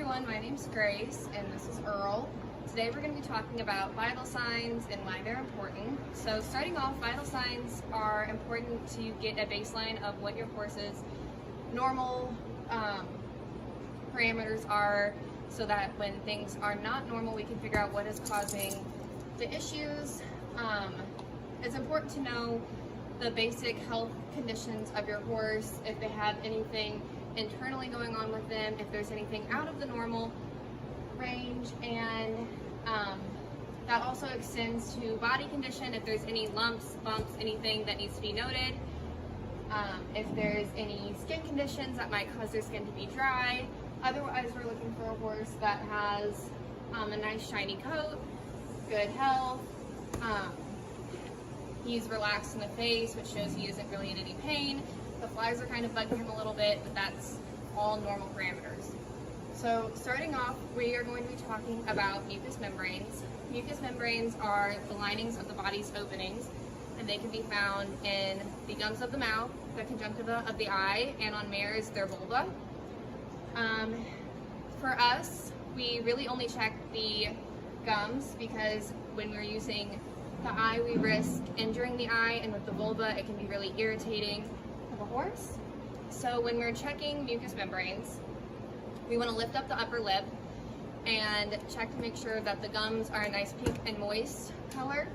everyone, my name's Grace and this is Earl. Today we're going to be talking about vital signs and why they're important. So starting off, vital signs are important to get a baseline of what your horse's normal parameters are, so that when things are not normal we can figure out what is causing the issues. It's important to know the basic health conditions of your horse, if they have anything internally going on with them, if there's anything out of the normal range, and that also extends to body condition, if there's any lumps, bumps, anything that needs to be noted, if there's any skin conditions that might cause their skin to be dry. Otherwise, we're looking for a horse that has a nice shiny coat, good health, he's relaxed in the face, which shows he isn't really in any pain. The flies are kind of bugging him a little bit, but that's all normal parameters. So starting off, we are going to be talking about mucous membranes. Mucous membranes are the linings of the body's openings, and they can be found in the gums of the mouth, the conjunctiva of the eye, and on mares, their vulva. For us, we really only check the gums because when we're using the eye, we risk injuring the eye, and with the vulva, it can be really irritating to the horse. So when we're checking mucous membranes, we want to lift up the upper lip and check to make sure that the gums are a nice pink and moist color.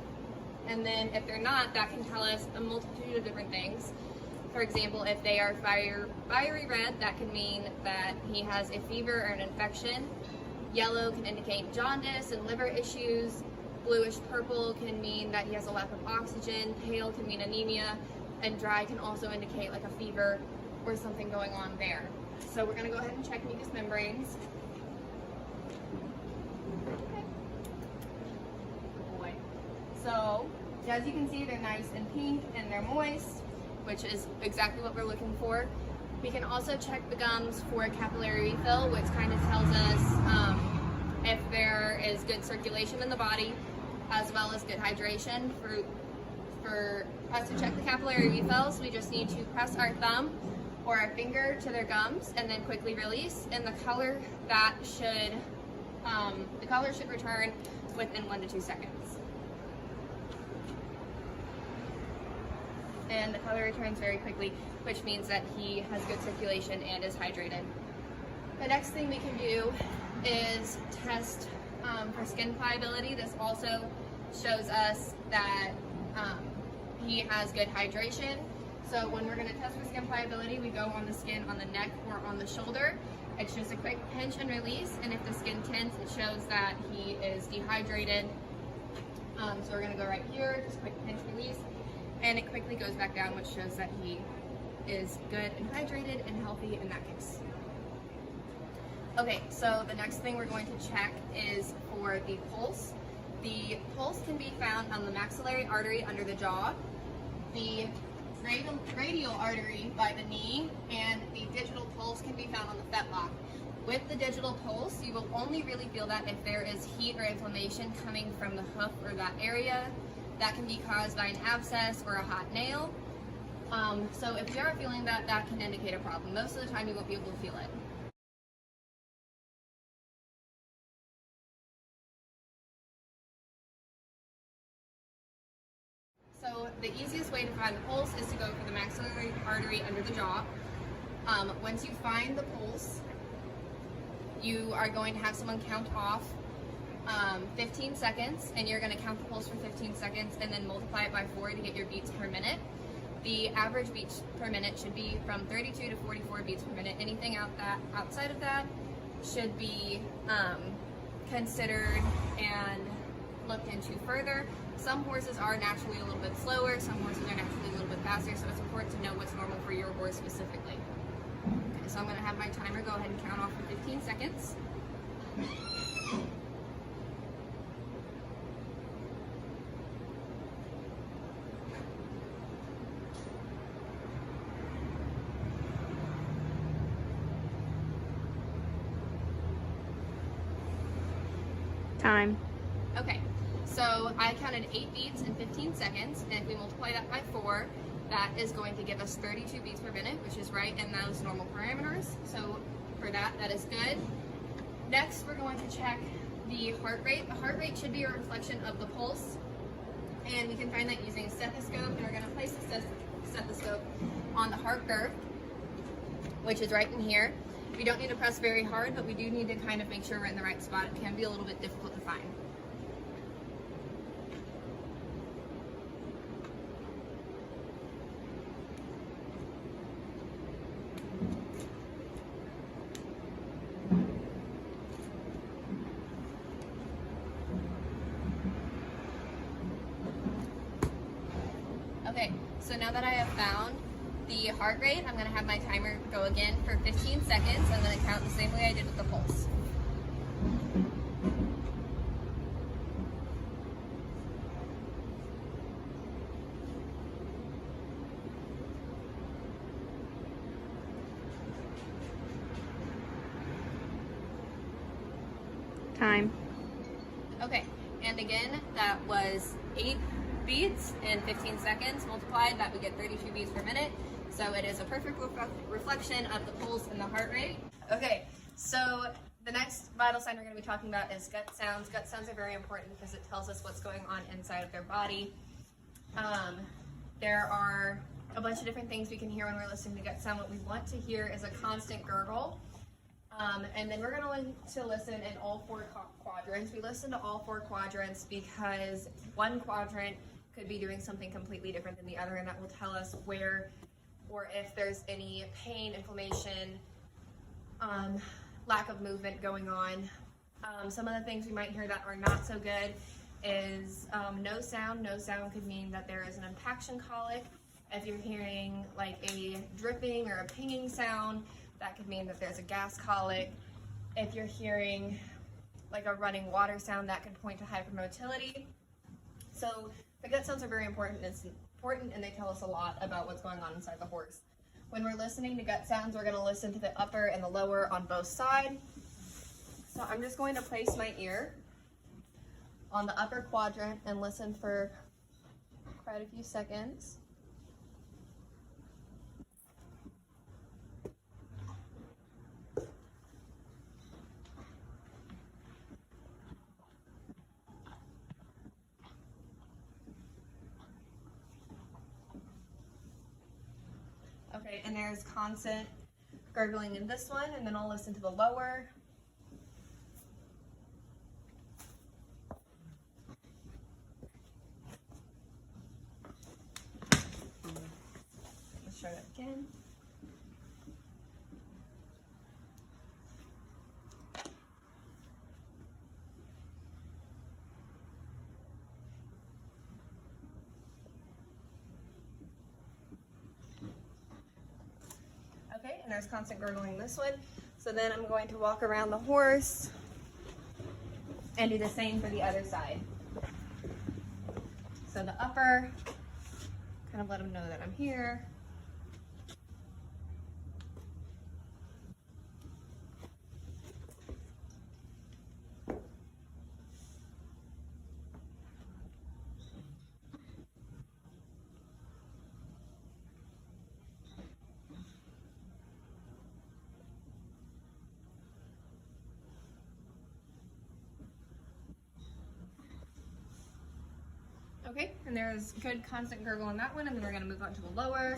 And then if they're not, that can tell us a multitude of different things. For example, if they are fiery red, that can mean that he has a fever or an infection. Yellow can indicate jaundice and liver issues. Bluish purple can mean that he has a lack of oxygen. Pale can mean anemia. And dry can also indicate like a fever or something going on there. So we're going to go ahead and check mucous membranes. Okay. Good boy. So as you can see, they're nice and pink and they're moist, which is exactly what we're looking for. We can also check the gums for capillary refill, which kind of tells us if there is good circulation in the body, as well as good hydration. For us to check the capillary refills, we just need to press our thumb or our finger to their gums and then quickly release, and the color should return within 1 to 2 seconds. And the color returns very quickly, which means that he has good circulation and is hydrated. The next thing we can do is test for skin pliability. This also shows us that he has good hydration. So when we're going to test for skin pliability, we go on the skin on the neck or on the shoulder. It's just a quick pinch and release, and if the skin tints, it shows that he is dehydrated. So we're going to go right here, just quick pinch release, and it quickly goes back down, which shows that he is good and hydrated and healthy in that case. Okay, so the next thing we're going to check is for the pulse. The pulse can be found on the maxillary artery under the jaw, the radial artery by the knee, and the digital pulse can be found on the fetlock. With the digital pulse, you will only really feel that if there is heat or inflammation coming from the hoof or that area. That can be caused by an abscess or a hot nail. So if you are feeling that, that can indicate a problem. Most of the time you won't be able to feel it. So the easiest way to find the pulse is to go for the maxillary artery under the jaw. Once you find the pulse, you are going to have someone count off 15 seconds, and you're going to count the pulse for 15 seconds and then multiply it by 4 to get your beats per minute. The average beats per minute should be from 32 to 44 beats per minute. Anything outside of that should be considered and looked into further. Some horses are naturally a little bit slower, some horses are naturally a little bit faster, so it's important to know what's normal for your horse specifically. Okay, so I'm going to have my timer go ahead and count off for 15 seconds. Time. Okay, so I counted 8 beats in 15 seconds, and if we multiply that by 4, that is going to give us 32 beats per minute, which is right in those normal parameters. So for that, that is good. Next, we're going to check the heart rate. The heart rate should be a reflection of the pulse, and we can find that using a stethoscope, and we're going to place the stethoscope on the heart girth, which is right in here. We don't need to press very hard, but we do need to kind of make sure we're in the right spot. It can be a little bit difficult to find. Okay, so now that I have found the heart rate, I'm going to have my timer go again for 15 seconds. I'm going to count the same way I did with the pulse. Time. Okay, and again, that was 8 beats in 15 seconds. Multiplied, that would get 32 beats per minute. So it is a perfect reflection of the pulse and the heart rate. Okay, so the next vital sign we're going to be talking about is gut sounds. Gut sounds are very important because it tells us what's going on inside of their body. There are a bunch of different things we can hear when we're listening to gut sound. What we want to hear is a constant gurgle. And then we're going to listen in all 4 quadrants. We listen to all 4 quadrants because one quadrant could be doing something completely different than the other, and that will tell us where or if there's any pain, inflammation, lack of movement going on. Some of the things we might hear that are not so good is no sound. No sound could mean that there is an impaction colic. If you're hearing like a dripping or a pinging sound, that could mean that there's a gas colic. If you're hearing like a running water sound, that could point to hypermotility. So the gut sounds are very important. It's important, and they tell us a lot about what's going on inside the horse. When we're listening to gut sounds, we're going to listen to the upper and the lower on both sides. So I'm just going to place my ear on the upper quadrant and listen for quite a few seconds. Okay, and there's constant gurgling in this one, and then I'll listen to the lower. Let's try that again. Okay, and there's constant gurgling in this one. So then I'm going to walk around the horse and do the same for the other side. So the upper, kind of let them know that I'm here. Okay, and there's good constant gurgle on that one, and then we're going to move on to the lower.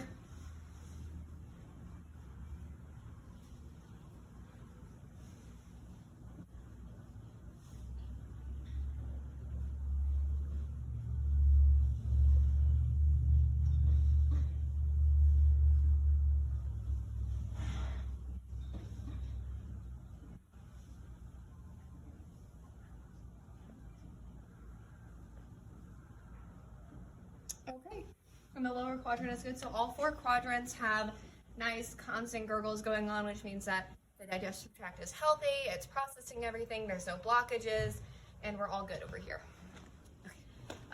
Okay, and the lower quadrant is good. So all 4 quadrants have nice constant gurgles going on, which means that the digestive tract is healthy, it's processing everything, there's no blockages, and we're all good over here.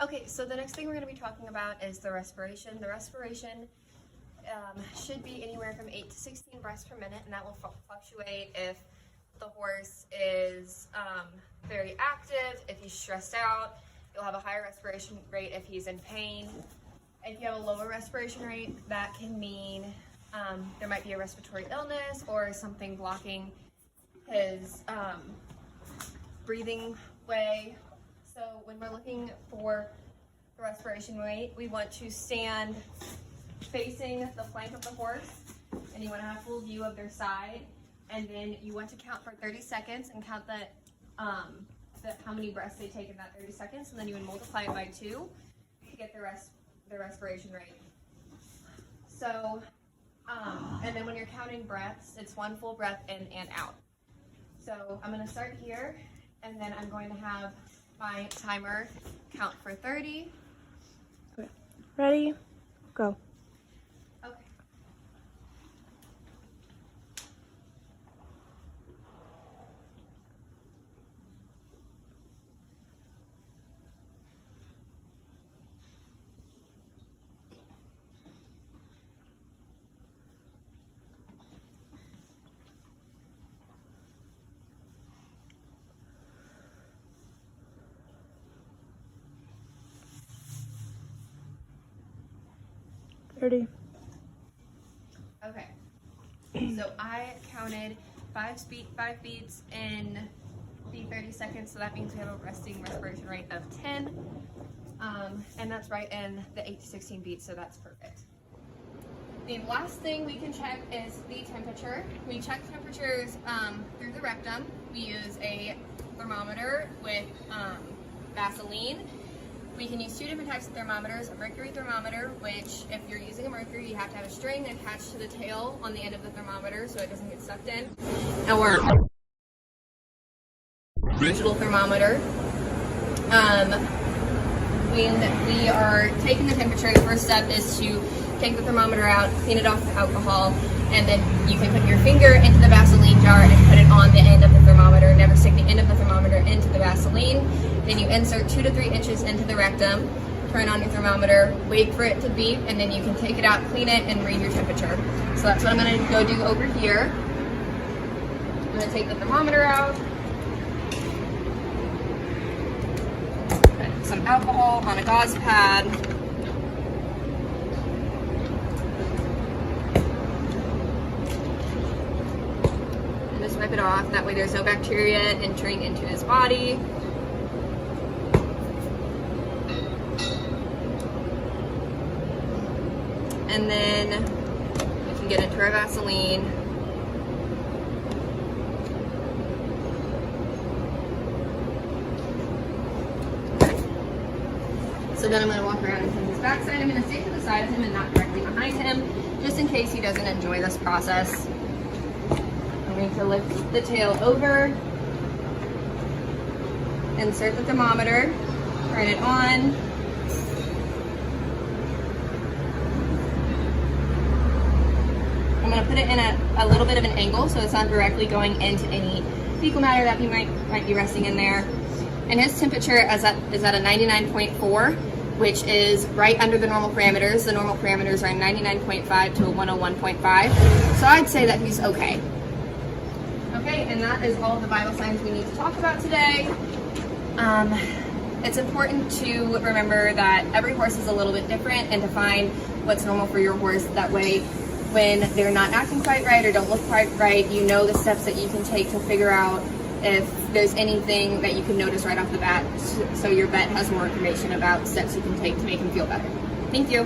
Okay, so the next thing we're going to be talking about is the respiration. The respiration should be anywhere from 8 to 16 breaths per minute, and that will fluctuate if the horse is very active, if he's stressed out. You'll have a higher respiration rate if he's in pain. If you have a lower respiration rate, that can mean there might be a respiratory illness or something blocking his breathing way. So when we're looking for the respiration rate, we want to stand facing the flank of the horse, and you want to have full view of their side, and then you want to count for 30 seconds and count how many breaths they take in that 30 seconds, and then you would multiply it by 2 to get the respiration rate. So, and then when you're counting breaths, it's 1 full breath in and out. So I'm going to start here, and then I'm going to have my timer count for 30. Okay. Ready? Go. Okay. Ready? Okay. So I counted 5 beats in the 30 seconds, so that means we have a resting respiration rate of 10. And that's right in the 8 to 16 beats, so that's perfect. The last thing we can check is the temperature. We check temperatures through the rectum. We use a thermometer with Vaseline. We can use 2 different types of thermometers. A mercury thermometer, which if you're using a mercury, you have to have a string attached to the tail on the end of the thermometer so it doesn't get sucked in. Or digital thermometer. When we are taking the temperature, the first step is to take the thermometer out, clean it off with alcohol, and then you can put your finger into the Vaseline jar and put it on the end of the thermometer. Never stick the end of the thermometer into the Vaseline. Then you insert 2 to 3 inches into the rectum, turn on your thermometer, wait for it to beep, and then you can take it out, clean it, and read your temperature. So that's what I'm going to go do over here. I'm going to take the thermometer out, put some alcohol on a gauze pad, and just wipe it off. That way there's no bacteria entering into his body. And then we can get into our Vaseline. Okay. So then I'm going to walk around and clean his backside. I'm going to stay to the side of him and not directly behind him, just in case he doesn't enjoy this process. I'm going to lift the tail over, insert the thermometer, turn it on. I'm going to put it in a little bit of an angle so it's not directly going into any fecal matter that he might be resting in there. And his temperature is at a 99.4, which is right under the normal parameters. The normal parameters are 99.5 to a 101.5. So I'd say that he's okay. Okay, and that is all the vital signs we need to talk about today. It's important to remember that every horse is a little bit different and to find what's normal for your horse. That way, when they're not acting quite right or don't look quite right, you know the steps that you can take to figure out if there's anything that you can notice right off the bat, so your vet has more information about steps you can take to make him feel better. Thank you.